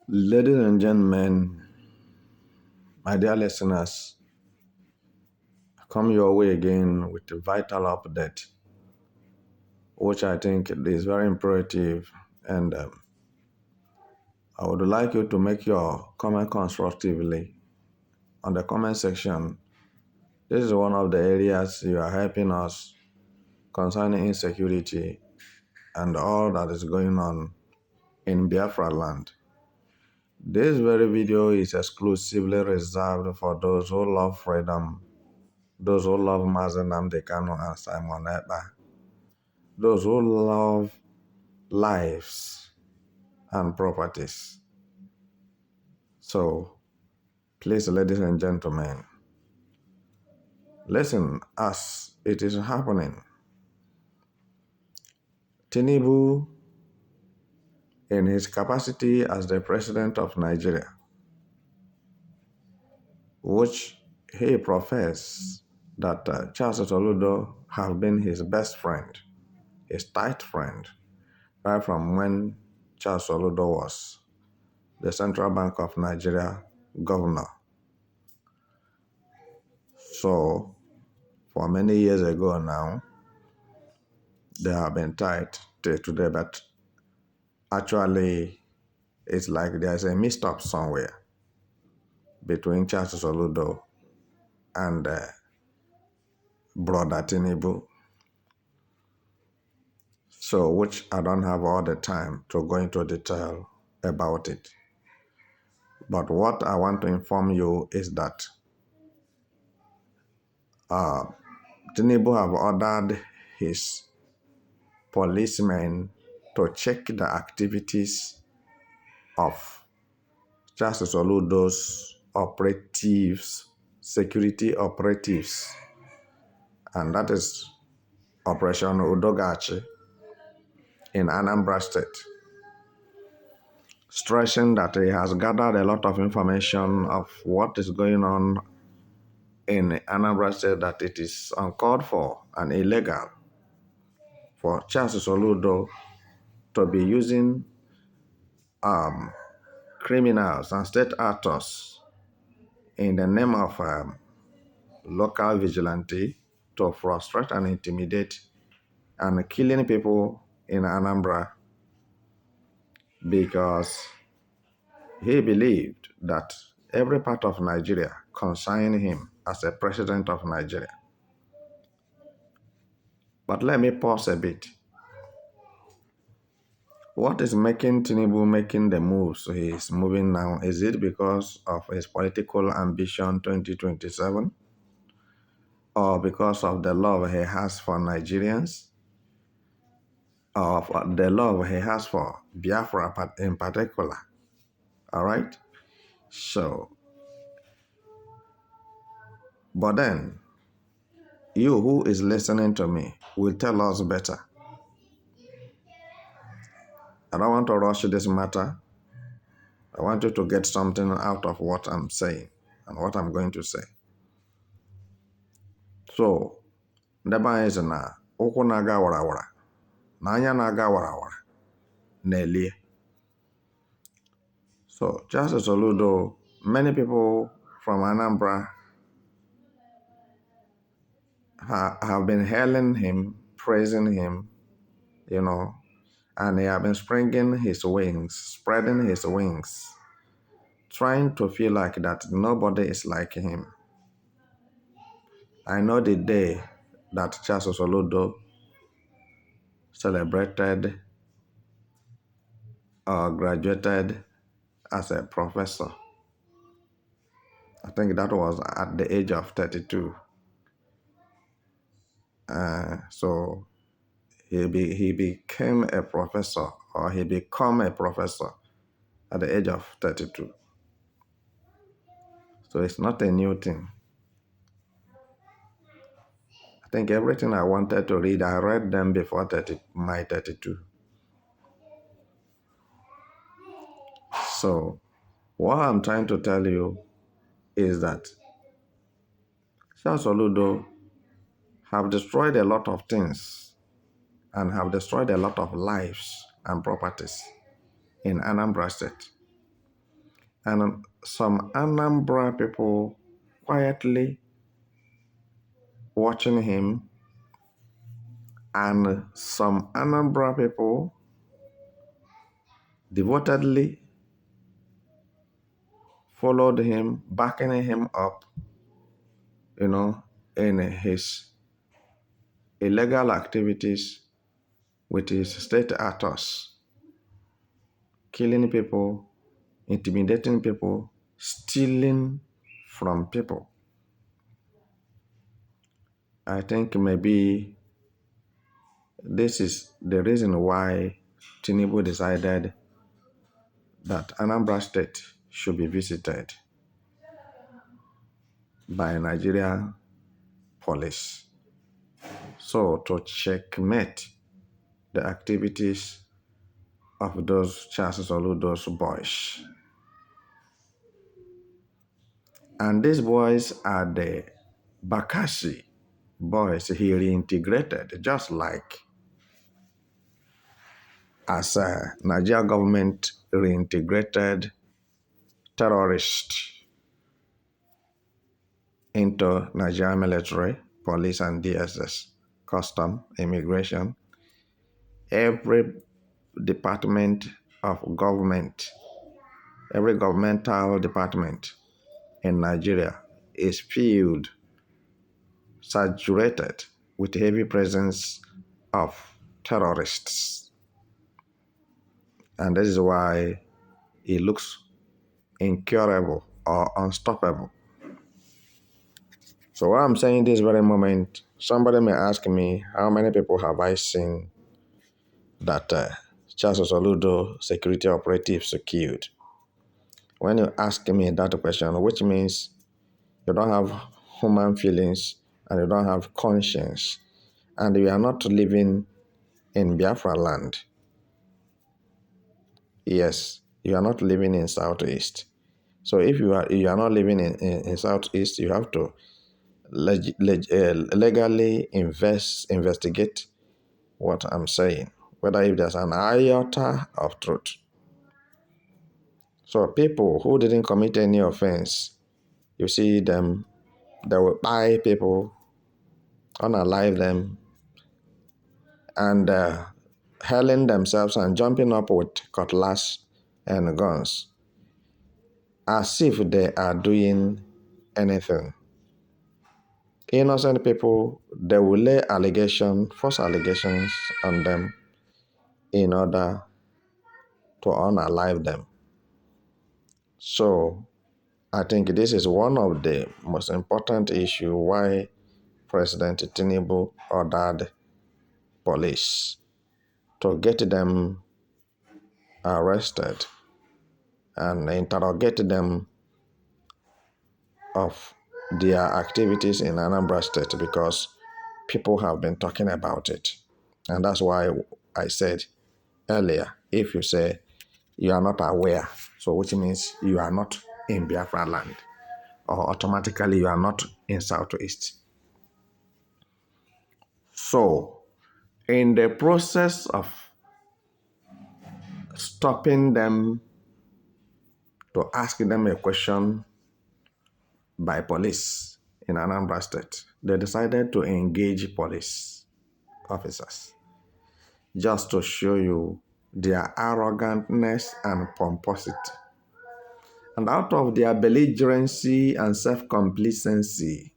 Ladies and gentlemen, my dear listeners, I come your way again with a vital update, which I think is very imperative, and I would like you to make your comment constructively on the comment section. This is one of the areas you are helping us concerning insecurity and all that is going on in Biafra land. This very video is exclusively reserved for those who love freedom, those who love Mazen Nnamdi Kanu and Simon Ekpa, those who love lives and properties. So, please, ladies and gentlemen, listen as it is happening. Tinubu, in his capacity as the president of Nigeria, which he professed that Charles Soludo have been his best friend, his tight friend, right from when Charles Soludo was the Central Bank of Nigeria governor. So, for many years ago now, they have been tight till today, but actually, it's like there's a mix-up somewhere between Charles Soludo and brother Tinubu. So, which I don't have all the time to go into detail about it. But what I want to inform you is that Tinubu have ordered his policemen to check the activities of Charles Soludo's operatives, security operatives, and that is Operation Udogachi in Anambra State, stressing that he has gathered a lot of information of what is going on in Anambra State, that it is uncalled for and illegal for Charles Soludo to be using criminals and state actors in the name of local vigilante to frustrate and intimidate and killing people in Anambra, because he believed that every part of Nigeria concerned him as a president of Nigeria. But let me pause a bit. What is making Tinubu making the moves he is moving now? Is it because of his political ambition 2027? Or because of the love he has for Nigerians? Or the love he has for Biafra in particular? All right? So, but then, you who is listening to me will tell us better. I don't want to rush this matter. I want you to get something out of what I'm saying and what I'm going to say. So, ndebe anyị sị na ụkwụ na-aga warawara na anya na-aga warawara na-elie. So, Charles Soludo, many people from Anambra have been hailing him, praising him, and he have been spreading his wings, trying to feel like that nobody is like him. I know the day that Charles Soludo celebrated or graduated as a professor. I think that was at the age of 32. So he became a professor, or he became a professor at the age of 32. So it's not a new thing. I think everything I wanted to read, I read them before my 32. So what I'm trying to tell you is that Charles Soludo have destroyed a lot of things and have destroyed a lot of lives and properties in Anambra State. and some Anambra people quietly watching him, and some Anambra people devotedly followed him, backing him up, in his illegal activities with his state actors, killing people, intimidating people, stealing from people. I think maybe this is the reason why Tinubu decided that Anambra State should be visited by Nigeria police. So to checkmate the activities of those Charles Soludo's boys. And these boys are the Bakassi boys he reintegrated, just like as a Nigeria government reintegrated terrorists into Nigeria military, police and DSS, custom, immigration. Every department of government, every governmental department in Nigeria is filled, saturated with heavy presence of terrorists. And this is why it looks incurable or unstoppable. So what I'm saying this very moment, somebody may ask me, how many people have I seen that Charles Soludo security operatives killed? When you ask me that question, which means you don't have human feelings and you don't have conscience, and you are not living in Biafra land. Yes, you are not living in Southeast. So if you are not living in Southeast, you have to legally investigate what I'm saying, whether if there's an iota of truth. So people who didn't commit any offense, you see them, they will buy people, unalive them, and hurling themselves and jumping up with cutlass and guns as if they are doing anything. Innocent people, they will lay false allegations on them in order to unalive them. So I think this is one of the most important issues why President Tinubu ordered police to get them arrested and interrogate them of their activities in Anambra State, because people have been talking about it. And that's why I said earlier, if you say you are not aware, so which means you are not in Biafra land, or automatically you are not in Southeast. So in the process of stopping them to ask them a question by police in Anambra State, they decided to engage police officers just to show you their arrogantness and pomposity. And out of their belligerency and self-complacency,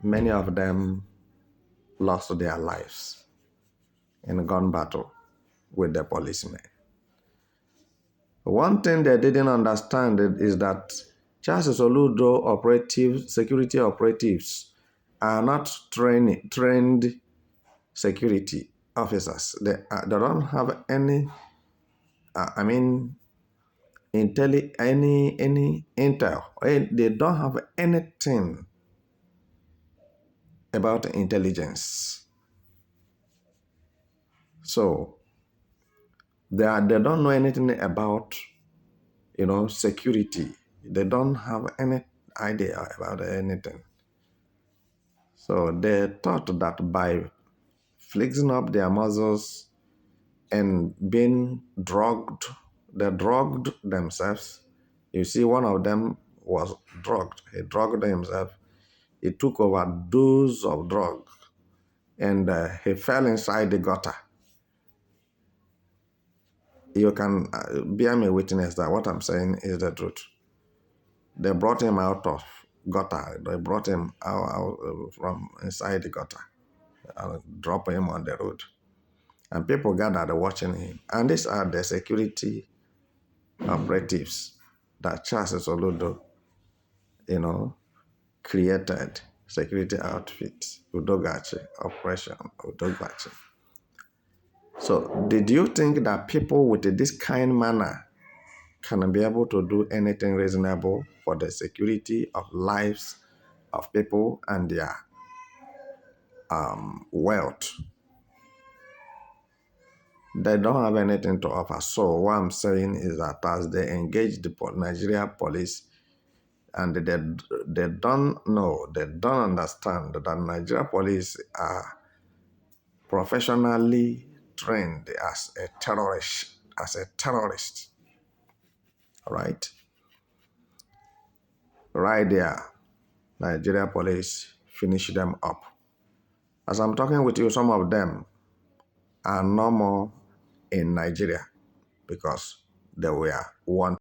many of them lost their lives in a gun battle with the policemen. One thing they didn't understand is that Charles Soludo security operatives are not trained security officers. They don't have any, any intel. They don't have anything about intelligence. So they don't know anything about, security. They don't have any idea about anything. So they thought that by flexing up their muscles and being drugged They drugged themselves. You see, one of them was drugged. He drugged himself. He took over dose of drugs and he fell inside the gutter. You can bear me witness that what I'm saying is the truth. They brought him out of gutter. They brought him out from inside the gutter and drop him on the road. And people gathered watching him. And these are the security operatives that Charles Soludo, created security outfits, Udogachi, Operation Udogachi. So did you think that people with this kind manner can be able to do anything reasonable for the security of lives of people and their wealth? They don't have anything to offer. So what I'm saying is that as they engage the Nigeria police, and they don't know, they don't understand that Nigeria police are professionally trained as a terrorist, right? Right there, Nigeria police finish them up. As I'm talking with you, some of them are no more in Nigeria because they were wanted.